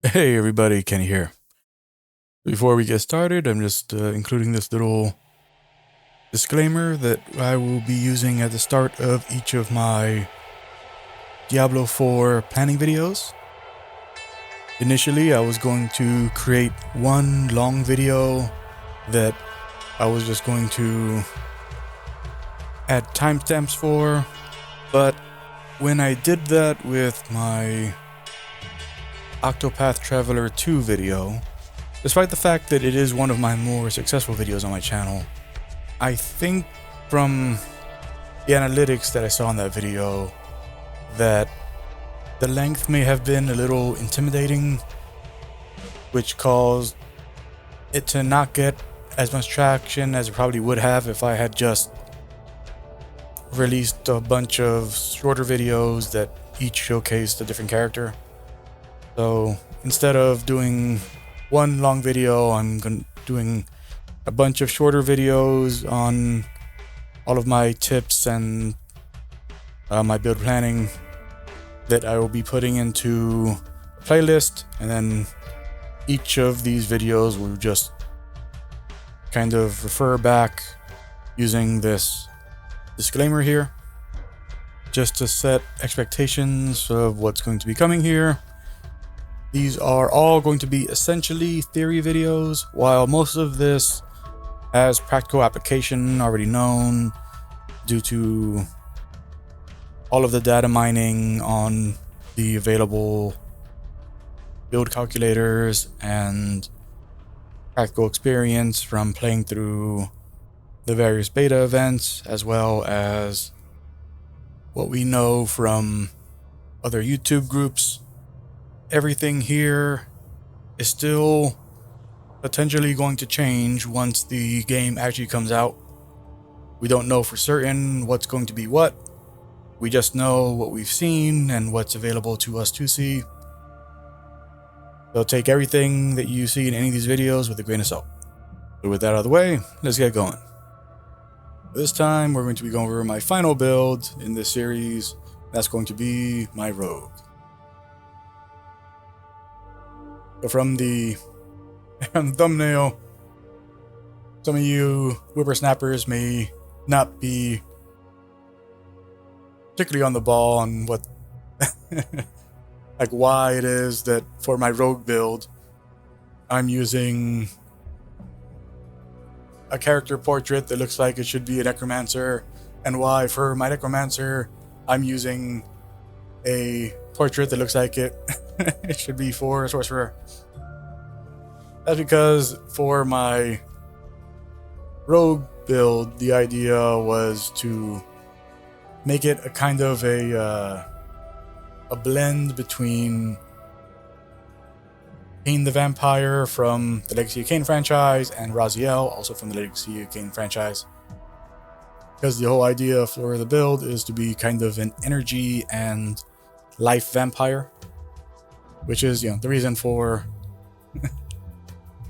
Hey everybody, Kenny here. Before we get started, I'm just including this little disclaimer that I will be using at the start of each of my Diablo 4 planning videos. Initially, I was going to create one long video that I was just going to add timestamps for, but when I did that with my Octopath Traveler 2 video, despite the fact that it is one of my more successful videos on my channel, I think from the analytics that I saw in that video that the length may have been a little intimidating, which caused it to not get as much traction as it probably would have if I had just released a bunch of shorter videos that each showcased a different character. So instead of doing one long video, I'm doing a bunch of shorter videos on all of my tips and my build planning that I will be putting into a playlist, and then each of these videos will just kind of refer back using this disclaimer here, just to set expectations of what's going to be coming here. These are all going to be essentially theory videos, while most of this has practical application already known due to all of the data mining on the available build calculators and practical experience from playing through the various beta events, as well as what we know from other YouTube groups. Everything here is still potentially going to change once the game actually comes out. We don't know for certain what's going to be what. We just know what we've seen and what's available to us to see. So take everything that you see in any of these videos with a grain of salt. So with that out of the way, let's get going. This time we're going to be going over my final build in this series. That's going to be my rogue. So from the thumbnail, some of you whippersnappers may not be particularly on the ball on what like why it is that for my rogue build I'm using a character portrait that looks like it should be a necromancer, and why for my necromancer I'm using a portrait that looks like it it should be for a sorcerer. That's because for my rogue build, the idea was to make it a kind of a blend between Cain the Vampire from the Legacy of Kain franchise and Raziel, also from the Legacy of Kain franchise. Because the whole idea for the build is to be kind of an energy and life vampire, which is, the reason for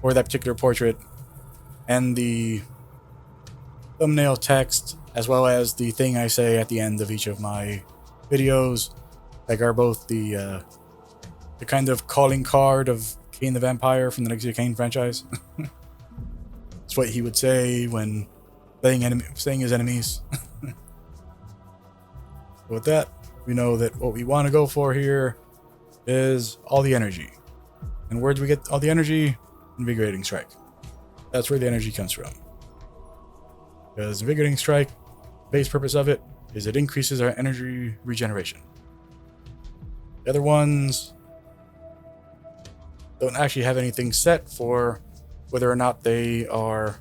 for that particular portrait. And the thumbnail text, as well as the thing I say at the end of each of my videos, are both the kind of calling card of Cain the Vampire from the Legacy of Kain franchise. It's what he would say when saying his enemies. With that, we know that what we want to go for here is all the energy. And where do we get all the energy? Invigorating Strike. That's where the energy comes from. Because Invigorating Strike, base purpose of it is it increases our energy regeneration. The other ones don't actually have anything set for whether or not they are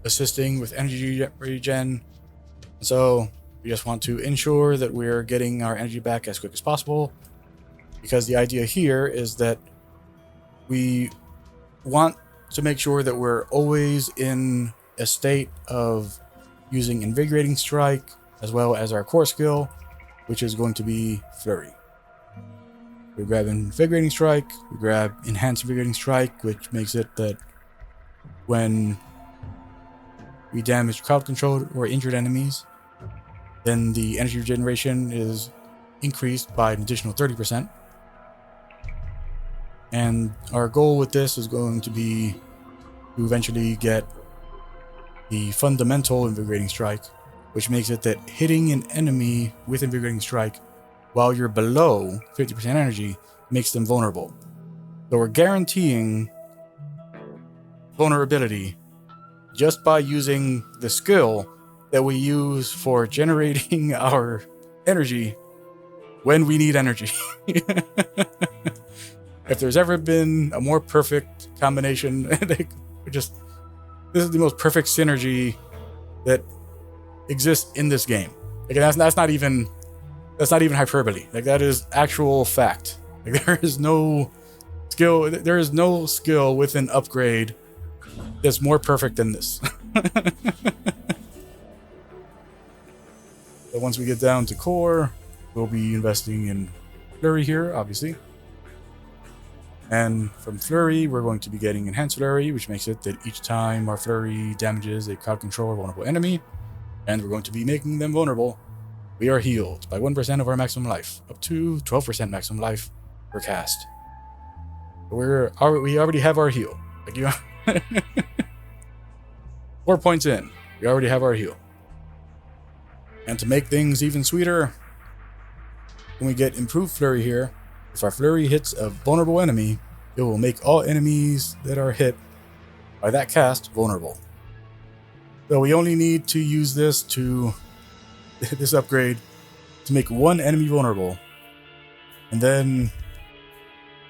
assisting with energy regen. So we just want to ensure that we're getting our energy back as quick as possible, because the idea here is that we want to make sure that we're always in a state of using Invigorating Strike as well as our core skill, which is going to be Flurry. We grab Invigorating Strike, we grab Enhanced Invigorating Strike, which makes it that when we damage crowd controlled or injured enemies, then the energy regeneration is increased by an additional 30%. And our goal with this is going to be to eventually get the fundamental Invigorating Strike, which makes it that hitting an enemy with Invigorating Strike while you're below 50% energy makes them vulnerable. So we're guaranteeing vulnerability just by using the skill that we use for generating our energy when we need energy. If there's ever been a more perfect combination, this is the most perfect synergy that exists in this game. Like that's not even hyperbole. Like that is actual fact. Like there is no skill with an upgrade that's more perfect than this. So once we get down to core, we'll be investing in Flurry here, obviously. And from Flurry, we're going to be getting Enhanced Flurry, which makes it that each time our Flurry damages a crowd control or vulnerable enemy, and we're going to be making them vulnerable, we are healed by 1% of our maximum life, up to 12% maximum life per cast. We already have our heal. Like 4 points in, we already have our heal. And to make things even sweeter, when we get Improved Flurry here, if our Flurry hits a vulnerable enemy, it will make all enemies that are hit by that cast vulnerable. So we only need to use this upgrade to make one enemy vulnerable, and then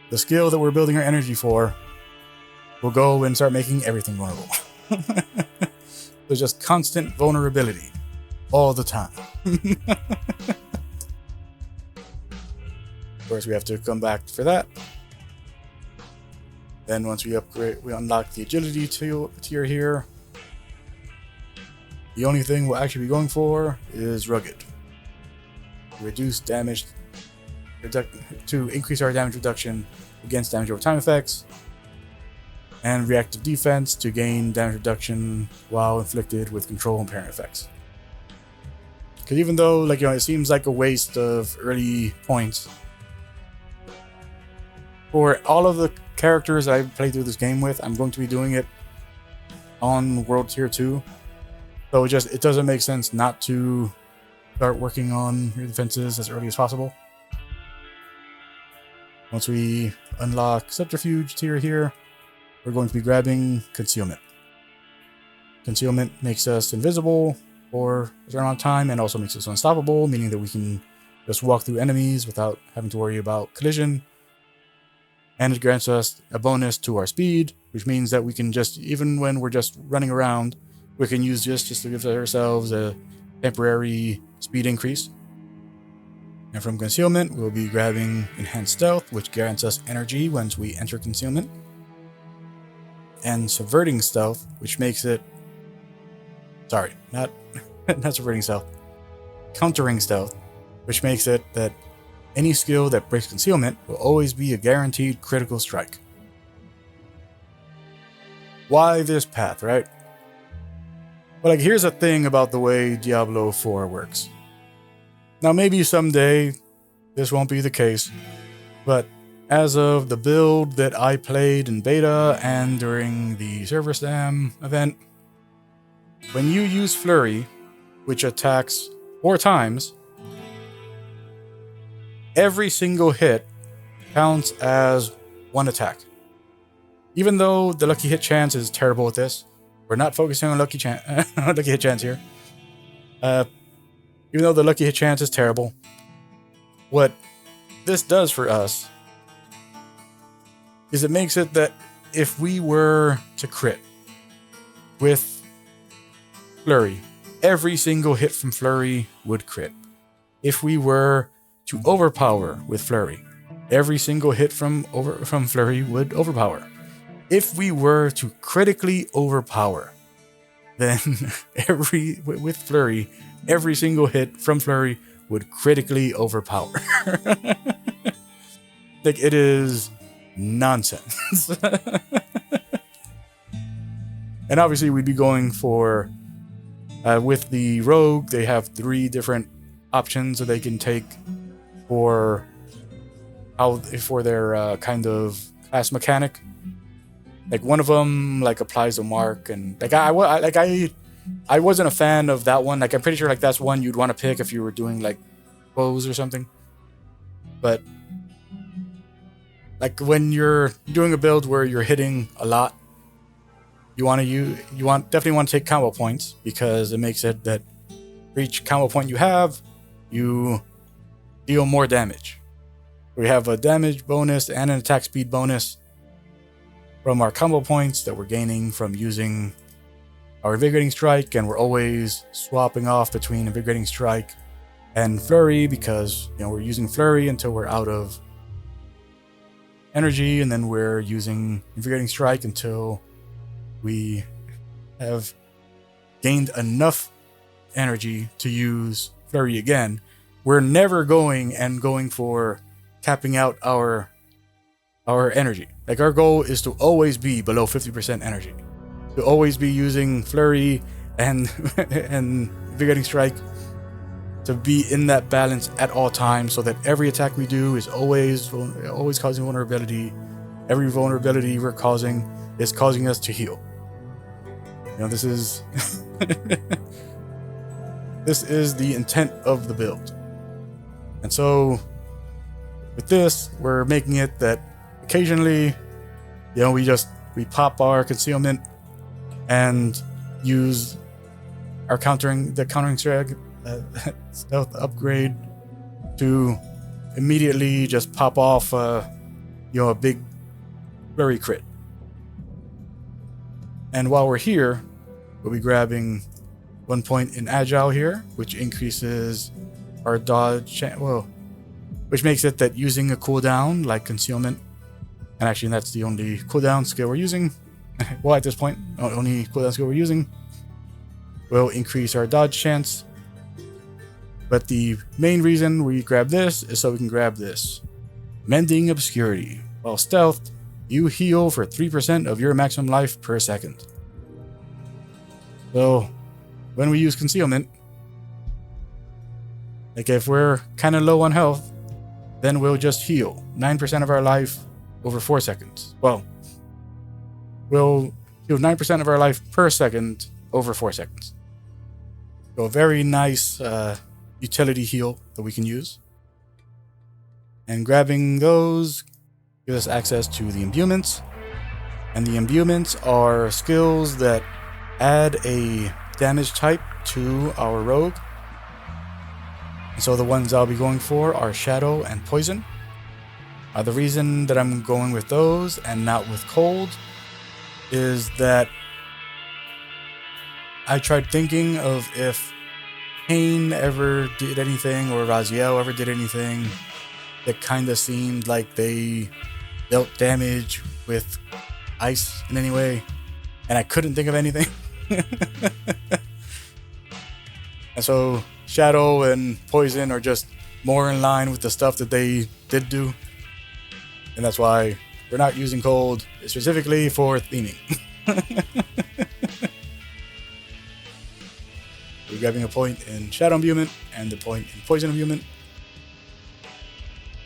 the skill that we're building our energy for will go and start making everything vulnerable. There's just constant vulnerability all the time. Of course, we have to come back for that. Then once we unlock the agility tier here. The only thing we'll actually be going for is rugged. Reduce damage, to increase our damage reduction against damage over time effects, and reactive defense to gain damage reduction while inflicted with control and parent effects. Because even though it seems like a waste of early points, for all of the characters I've played through this game with, I'm going to be doing it on World Tier 2. So it doesn't make sense not to start working on your defenses as early as possible. Once we unlock Subterfuge tier here, we're going to be grabbing Concealment. Concealment makes us invisible for a certain amount of time and also makes us unstoppable, meaning that we can just walk through enemies without having to worry about collision. And it grants us a bonus to our speed, which means that we can just, even when we're just running around, we can use just to give ourselves a temporary speed increase. And from Concealment, we'll be grabbing Enhanced Stealth, which grants us energy once we enter Concealment. And Subverting Stealth, which makes it... Sorry, not Subverting Stealth. Countering Stealth, which makes it that any skill that breaks Concealment will always be a guaranteed critical strike. Why this path, right? But here's a thing about the way Diablo 4 works. Now maybe someday this won't be the case, but as of the build that I played in beta and during the server stam event, when you use Flurry, which attacks 4 times, every single hit counts as 1 attack. Even though the lucky hit chance is terrible with this, we're not focusing on lucky hit chance here. Even though the lucky hit chance is terrible, what this does for us is it makes it that if we were to crit with Flurry, every single hit from Flurry would crit. If we were to overpower with Flurry, every single hit from Flurry would overpower. If we were to critically overpower, then with Flurry, every single hit from Flurry would critically overpower. It is nonsense. And obviously we'd be going for, with the Rogue, they have 3 different options that they can take for their kind of class mechanic. Like one of them like applies a mark, and like I wasn't a fan of that one. Like I'm pretty sure like that's one you'd want to pick if you were doing like bows or something. But like when you're doing a build where you're hitting a lot, definitely want to take combo points, because it makes it that for each combo point you have, you deal more damage. We have a damage bonus and an attack speed bonus from our combo points that we're gaining from using our Invigorating Strike, and we're always swapping off between Invigorating Strike and Flurry, because we're using Flurry until we're out of energy, and then we're using Invigorating Strike until we have gained enough energy to use Flurry again. We're never going for capping out our energy. Like our goal is to always be below 50% energy, to always be using Flurry and Invigorating Strike, to be in that balance at all times, so that every attack we do is always causing vulnerability. Every vulnerability we're causing is causing us to heal. This is this is the intent of the build. And so with this, we're making it that occasionally, we pop our concealment and use our countering strike stealth upgrade to immediately just pop off a big flurry crit. And while we're here, we'll be grabbing 1 point in agile here, which increases our dodge which makes it that using a cooldown like concealment, and actually that's the only cooldown skill we're using, well at this point, only cooldown skill we're using, will increase our dodge chance. But the main reason we grab this is so we can grab this. Mending Obscurity. While stealthed, you heal for 3% of your maximum life per second. So when we use concealment, like if we're kind of low on health, then we'll just heal 9% of our life over 4 seconds. Well, we'll heal 9% of our life per second over 4 seconds. So a very nice utility heal that we can use. And grabbing those gives us access to the imbuements. And the imbuements are skills that add a damage type to our rogue. And so the ones I'll be going for are Shadow and Poison. The reason that I'm going with those and not with Cold is that I tried thinking of if Kane ever did anything, or Raziel ever did anything that kind of seemed like they dealt damage with ice in any way, and I couldn't think of anything. And so Shadow and Poison are just more in line with the stuff that they did do, and that's why we're not using Cold specifically for theming. We're grabbing a point in Shadow Imbuement and a point in Poison Imbuement.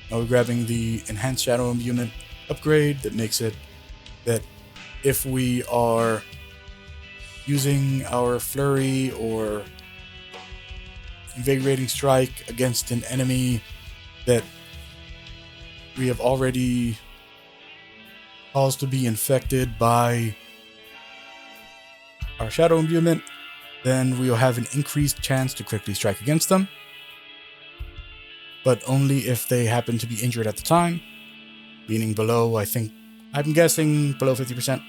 Now we're grabbing the Enhanced Shadow Imbuement upgrade that makes it that if we are using our Flurry or Invigorating Strike against an enemy that we have already caused to be infected by our Shadow Imbuement, then we will have an increased chance to quickly strike against them, but only if they happen to be injured at the time, meaning below, I'm guessing below 50%.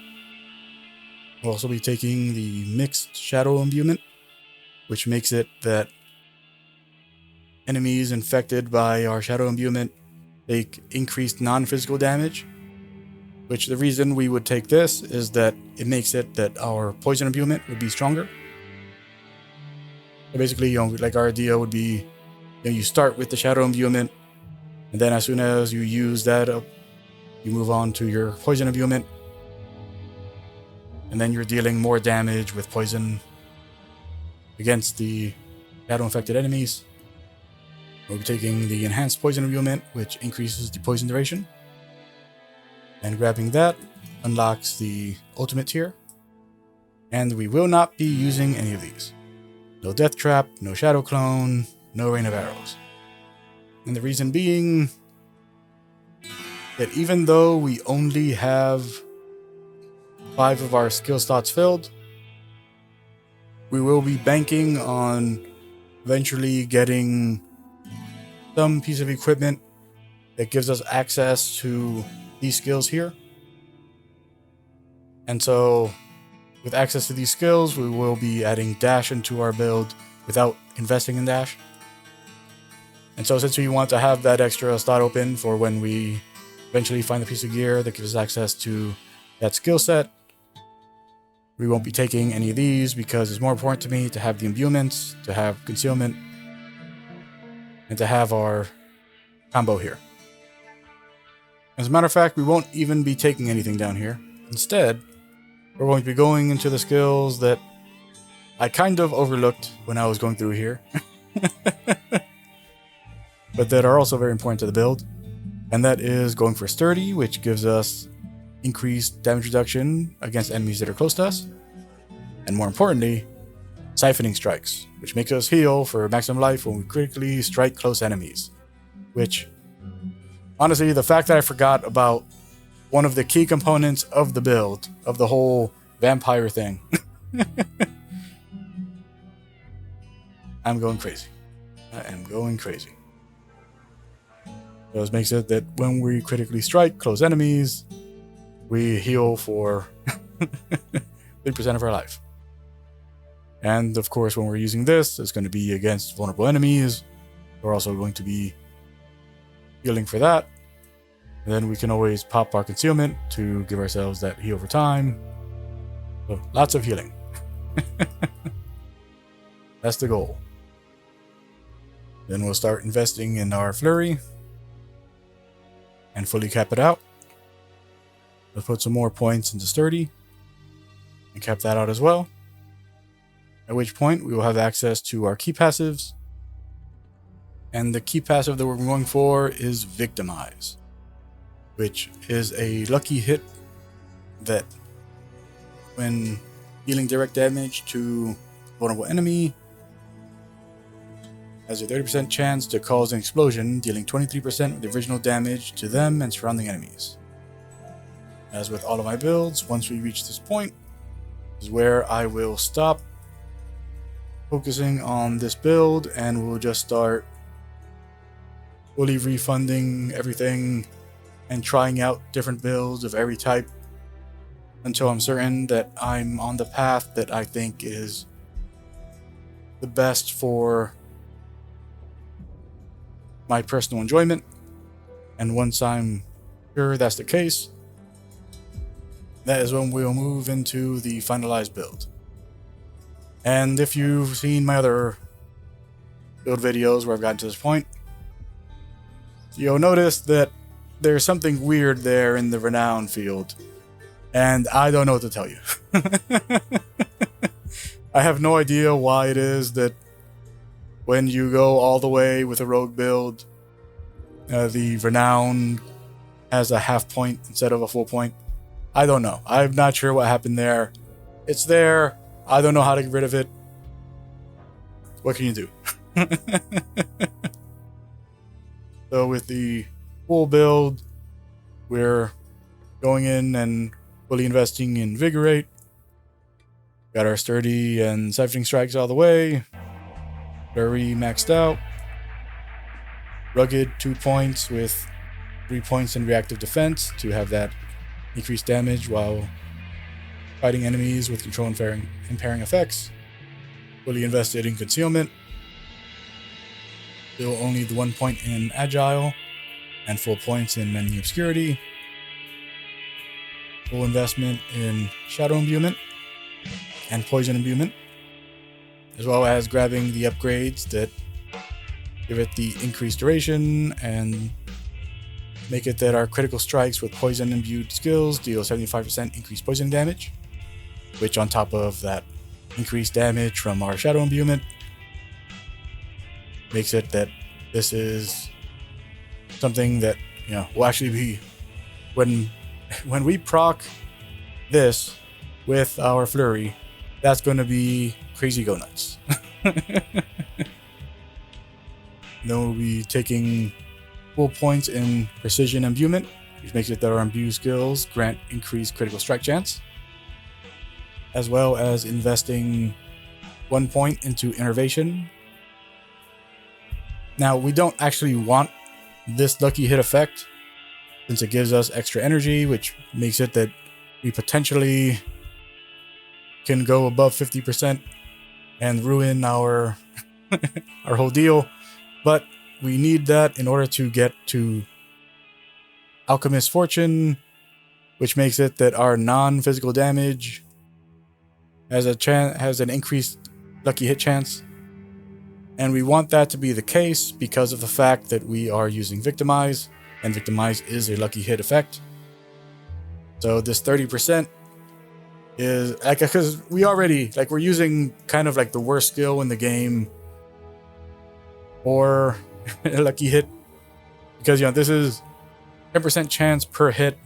We'll also be taking the Mixed Shadow Imbuement, which makes it that enemies infected by our Shadow Imbuement take increased non-physical damage, which the reason we would take this is that it makes it that our Poison Imbuement would be stronger. So basically, like our idea would be, you start with the Shadow Imbuement, and then as soon as you use that up, you move on to your Poison Imbuement, and then you're dealing more damage with Poison against the Shadow-infected enemies. We'll be taking the Enhanced Poison Imbuement, which increases the poison duration. And grabbing that unlocks the ultimate tier. And we will not be using any of these. No Death Trap, no Shadow Clone, no Rain of Arrows. And the reason being that even though we only have 5 of our skill slots filled, we will be banking on eventually getting some piece of equipment that gives us access to these skills here. And so with access to these skills, we will be adding dash into our build without investing in dash. And so since we want to have that extra slot open for when we eventually find the piece of gear that gives us access to that skill set, we won't be taking any of these because it's more important to me to have the imbuements, to have concealment, and to have our combo here. As a matter of fact, we won't even be taking anything down here. Instead, we're going to be going into the skills that I kind of overlooked when I was going through here, but that are also very important to the build. And that is going for Sturdy, which gives us increased damage reduction against enemies that are close to us. And more importantly, Siphoning Strikes, which makes us heal for maximum life when we critically strike close enemies. Which, honestly, the fact that I forgot about one of the key components of the build, of the whole vampire thing. I'm going crazy. I am going crazy. So this makes it that when we critically strike close enemies, we heal for 30% of our life. And of course, when we're using this, it's going to be against vulnerable enemies. We're also going to be healing for that. And then we can always pop our concealment to give ourselves that heal over time. So lots of healing. That's the goal. Then we'll start investing in our flurry and fully cap it out. Let's put some more points into Sturdy and cap that out as well. At which point we will have access to our key passives. And the key passive that we're going for is Victimize, which is a lucky hit that when dealing direct damage to a vulnerable enemy has a 30% chance to cause an explosion, dealing 23% of the original damage to them and surrounding enemies. As with all of my builds, once we reach this point is where I will stop focusing on this build and we'll just start fully refunding everything and trying out different builds of every type until I'm certain that I'm on the path that I think is the best for my personal enjoyment. And once I'm sure that's the case, that is when we'll move into the finalized build. And if you've seen my other build videos where I've gotten to this point, you'll notice that there's something weird there in the renown field, and I don't know what to tell you. I have no idea why it is that when you go all the way with a rogue build, the renown has a half point instead of a full point. I don't know. I'm not sure what happened there. It's there. I don't know how to get rid of it. What can you do? So with the full build, we're going in and fully investing in Vigorate. Got our Sturdy and Siphoning Strikes all the way. Very maxed out. Rugged 2 points with 3 points in reactive defense to have that increased damage while fighting enemies with control and impairing effects. Fully invested in concealment. Still only the 1 point in agile and full points in mending obscurity. Full investment in shadow imbuement and poison imbuement, as well as grabbing the upgrades that give it the increased duration and make it that our critical strikes with poison imbued skills deal 75% increased poison damage, which on top of that increased damage from our shadow imbuement makes it that this is something that, will actually be, when when we proc this with our flurry, that's going to be crazy go nuts. Then we'll be taking full points in precision imbuement, which makes it that our imbue skills grant increased critical strike chance, as well as investing 1 point into innervation. Now, we don't actually want this lucky hit effect, since it gives us extra energy, which makes it that we potentially can go above 50% and ruin our our whole deal. But we need that in order to get to Alchemist Fortune, which makes it that our non-physical damage has an increased lucky hit chance. And we want that to be the case because of the fact that we are using Victimize, and Victimize is a lucky hit effect. So this 30% is like, because we already, like, we're using kind of like the worst skill in the game or a lucky hit, because, you know, this is 10% chance per hit,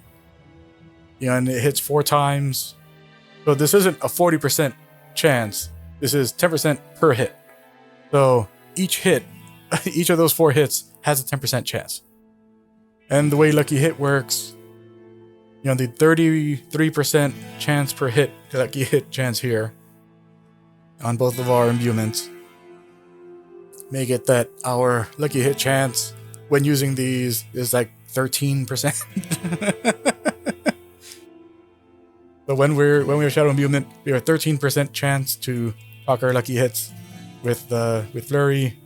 you know, and it hits 4 times. So this isn't a 40% chance. This is 10% per hit. So each hit, each of those 4 hits has a 10% chance. And the way lucky hit works, you know, the 33% chance per hit, lucky hit chance here on both of our imbuements, make it that our lucky hit chance when using these is like 13%. So when we're Shadow Imbuement, we have a 13% chance to proc our lucky hits with Flurry.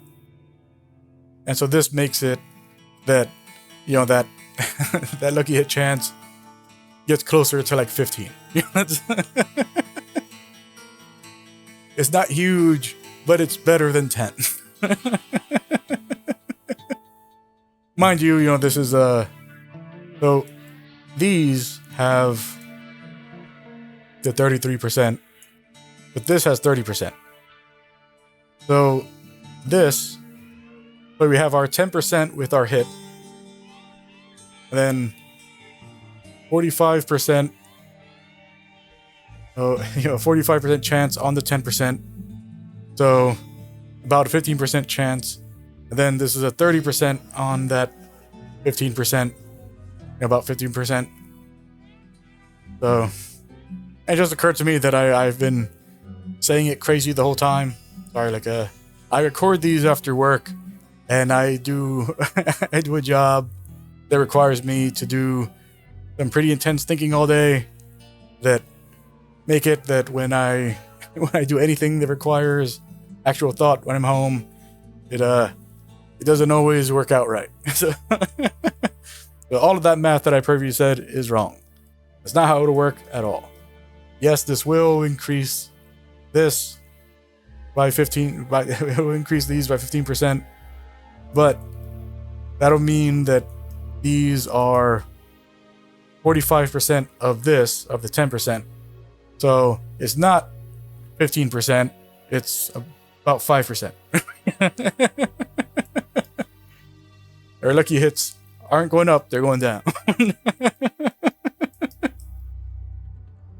And so this makes it that, you know, that that lucky hit chance gets closer to like 15. It's not huge, but it's better than 10. Mind you, you know, this is so these have the 33%, but this has 30%. So this, so we have our 10% with our hit, and then 45%, you know, 45% chance on the 10%. So about a 15% chance. And then this is a 30% on that 15%, about 15%. So it just occurred to me that I've been saying it crazy the whole time. Sorry, like I record these after work, and I do I do a job that requires me to do some pretty intense thinking all day, that make it that when I do anything that requires actual thought when I'm home, it doesn't always work out right. So all of that math that I previously said is wrong. That's not how it'll work at all. Yes, this will increase this by 15, it will increase these by 15%, but that'll mean that these are 45% of this, of the 10%. So it's not 15%, it's about 5%. Our lucky hits aren't going up, they're going down.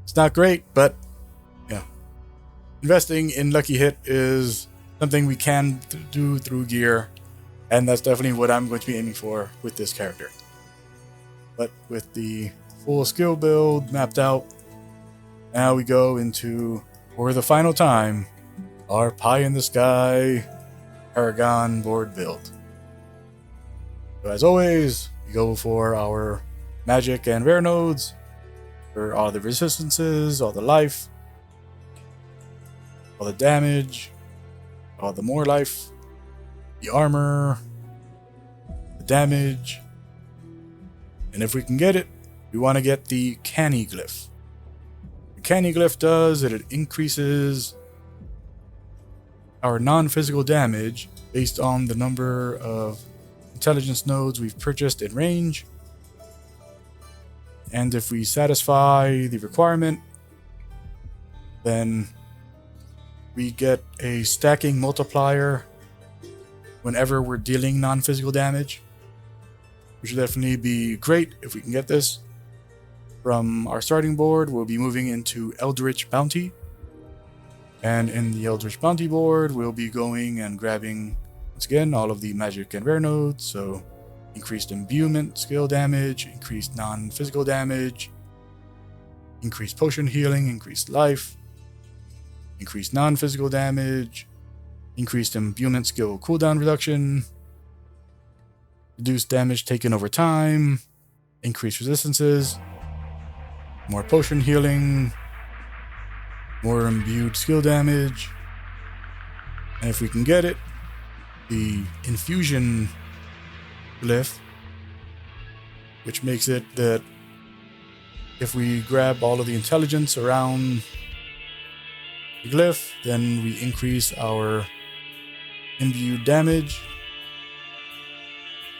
It's not great, but yeah. Investing in lucky hit is something we can do through gear, and that's definitely what I'm going to be aiming for with this character. But with the full skill build mapped out, now we go into, for the final time, our pie in the sky Paragon board build. So as always, we go for our magic and rare nodes for all the resistances, all the life, all the damage, all the more life, the armor, the damage, and if we can get it, we want to get the Canny Glyph. The Canny Glyph does that it increases our non-physical damage based on the number of intelligence nodes we've purchased in range. And if we satisfy the requirement, then we get a stacking multiplier whenever we're dealing non-physical damage, which would definitely be great if we can get this. From our starting board, we'll be moving into Eldritch Bounty. And in the Eldritch Bounty board, we'll be going and grabbing, once again, all of the magic and rare nodes. So increased imbuement skill damage, increased non-physical damage, increased potion healing, increased life, increased non-physical damage, increased imbuement skill cooldown reduction, reduced damage taken over time, increased resistances, more potion healing, more imbued skill damage, and if we can get it, the infusion glyph, which makes it that if we grab all of the intelligence around the glyph, then we increase our imbued damage.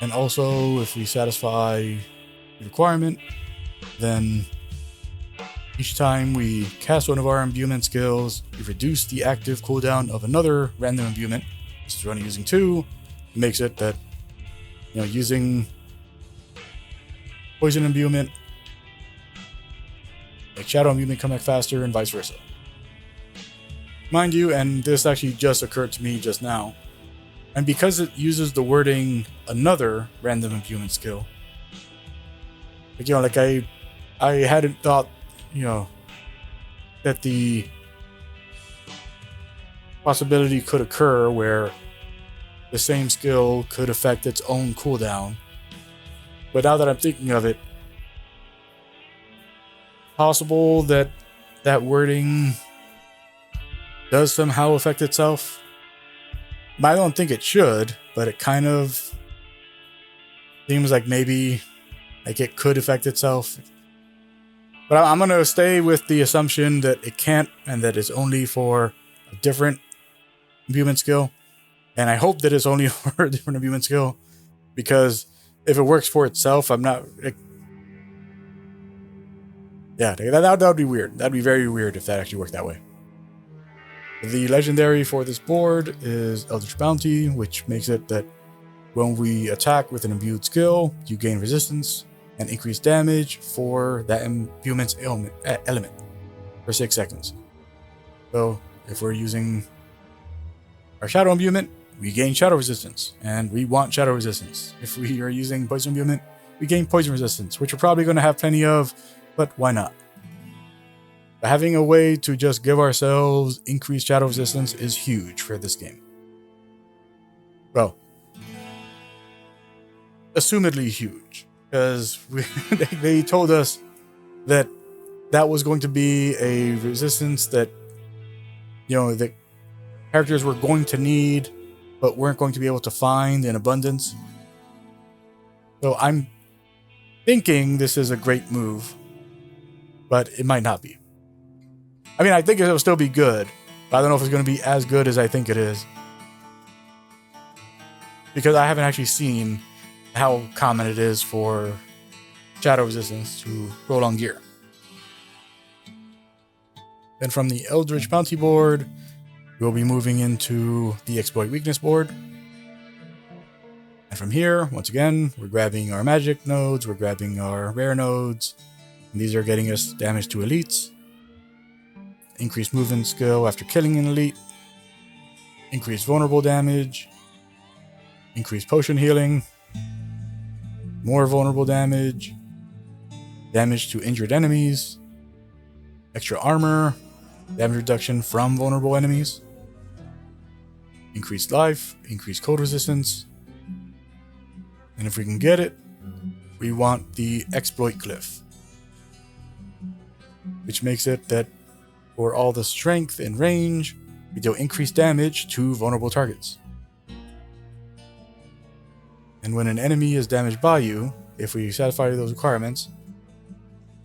And also, if we satisfy the requirement, then each time we cast one of our imbuement skills, we reduce the active cooldown of another random imbuement. This is only using 2. It makes it that, using poison imbuement, make shadow imbuement come back faster, and vice versa. Mind you, and this actually just occurred to me just now, and because it uses the wording another random imbuement skill, I hadn't thought, that the possibility could occur where the same skill could affect its own cooldown. But now that I'm thinking of it, possible that that wording does somehow affect itself. I don't think it should, but it kind of seems like maybe it could affect itself. But I'm going to stay with the assumption that it can't, and that it's only for a different imbuement skill. And I hope that it's only for a different imbuement skill, because if it works for itself, I'm not... that would be weird. That'd be very weird if that actually worked that way. The legendary for this board is Eldritch Bounty, which makes it that when we attack with an imbued skill, you gain resistance and increased damage for that imbuement's element for 6 seconds. So if we're using our shadow imbuement, we gain shadow resistance, and we want shadow resistance. If we are using poison imbuement, we gain poison resistance, which we're probably going to have plenty of, but why not? But having a way to just give ourselves increased shadow resistance is huge for this game. Well, assumedly huge, because they told us that was going to be a resistance that the characters were going to need, but weren't going to be able to find in abundance. So I'm thinking this is a great move, but it might not be. I mean, I think it'll still be good, but I don't know if it's going to be as good as I think it is, because I haven't actually seen how common it is for shadow resistance to roll on gear. Then from the Eldritch Bounty board, we'll be moving into the Exploit Weakness board. And from here, once again, we're grabbing our magic nodes, we're grabbing our rare nodes, and these are getting us damage to elites. Increased movement skill after killing an elite, increased vulnerable damage, increased potion healing, more vulnerable damage, damage to injured enemies, extra armor, damage reduction from vulnerable enemies, increased life, increased cold resistance, and if we can get it, we want the exploit glyph, which makes it that for all the strength and range, we deal increased damage to vulnerable targets. And when an enemy is damaged by you, if we satisfy those requirements,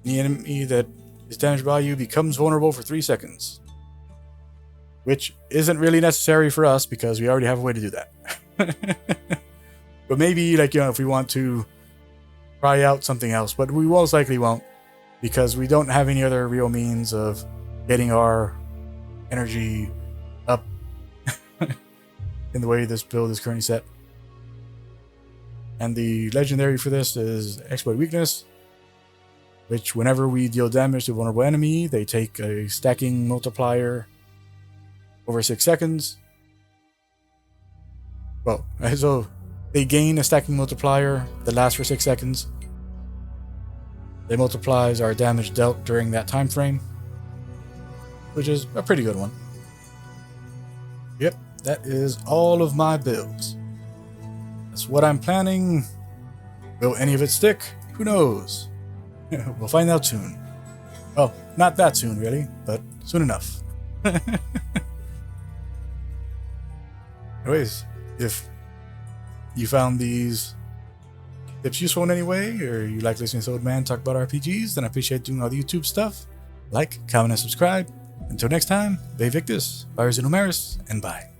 the enemy that is damaged by you becomes vulnerable for 3 seconds. Which isn't really necessary for us because we already have a way to do that. But maybe, if we want to try out something else, but we most likely won't, because we don't have any other real means of getting our energy up in the way this build is currently set. And the legendary for this is Exploit Weakness, which whenever we deal damage to a vulnerable enemy, they take a stacking multiplier over 6 seconds. Well, so they gain a stacking multiplier that lasts for 6 seconds. It multiplies our damage dealt during that time frame, which is a pretty good one. Yep, that is all of my builds. That's what I'm planning. Will any of it stick? Who knows? We'll find out soon. Well, not that soon really, but soon enough. Anyways, if you found these tips useful in any way, or you like listening to Old Man talk about RPGs, then I appreciate doing all the YouTube stuff. Like, comment, and subscribe. Until next time, Be Victus, Virus and Numeris, and bye.